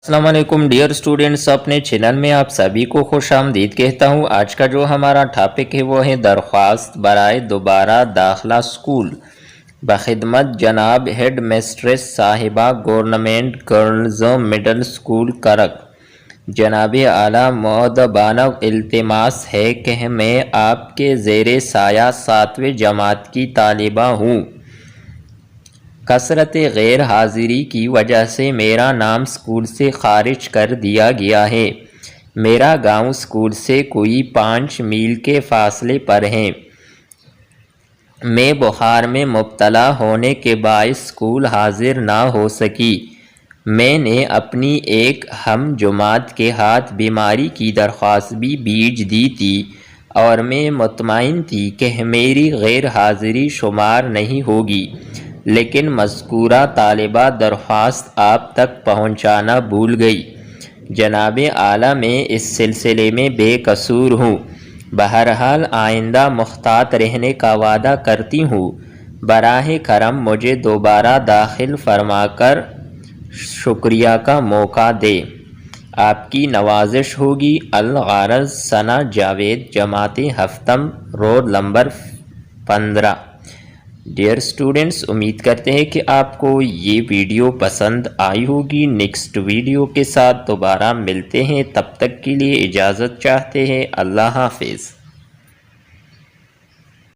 अस्सलाम वालेकुम dear students, अपने चैनल में आप सभी को खुश आमदीद कहता हूँ। आज का जो हमारा टॉपिक है वो है दरख्वास्त बराए दोबारा दाखिला स्कूल बखिदमत जनाब हेड मिस्ट्रेस साहिबा गवर्नमेंट गर्ल्स मिडल स्कूल करक। जनाब आला मुअद्दबाना इल्तिमास है कि मैं आपके ज़ेरे साया 7वीं जमात की तालिबा हूँ। कसरत गैर हाज़िरी की वजह से मेरा नाम स्कूल से खारिज कर दिया गया है। मेरा गांव स्कूल से कोई 5 मील के फासले पर है। मैं बुखार में मुब्तला होने के बायस स्कूल हाजिर ना हो सकी। मैंने अपनी एक हम जुमात के हाथ बीमारी की दरख्वास्त भी भेज दी थी और मैं मुतमईन थी कि मेरी गैर हाज़िरी शुमार नहीं होगी, लेकिन मज़कूरा तालिबा दरख्वास्त आप तक पहुँचाना भूल गई। जनाब आला मैं इस सिलसिले में बेकसूर हूँ। बहरहाल आइंदा मुख्तात रहने का वादा करती हूँ। बराह करम मुझे दोबारा दाखिल फरमाकर शुक्रिया का मौका दे। आपकी नवाजिश होगी। अल-गारज सना जावेद, जमात हफ्तम, रोल नंबर 15। डियर स्टूडेंट्स, उम्मीद करते हैं कि आपको ये वीडियो पसंद आई होगी। नेक्स्ट वीडियो के साथ दोबारा मिलते हैं, तब तक के लिए इजाज़त चाहते हैं। अल्लाह हाफिज़।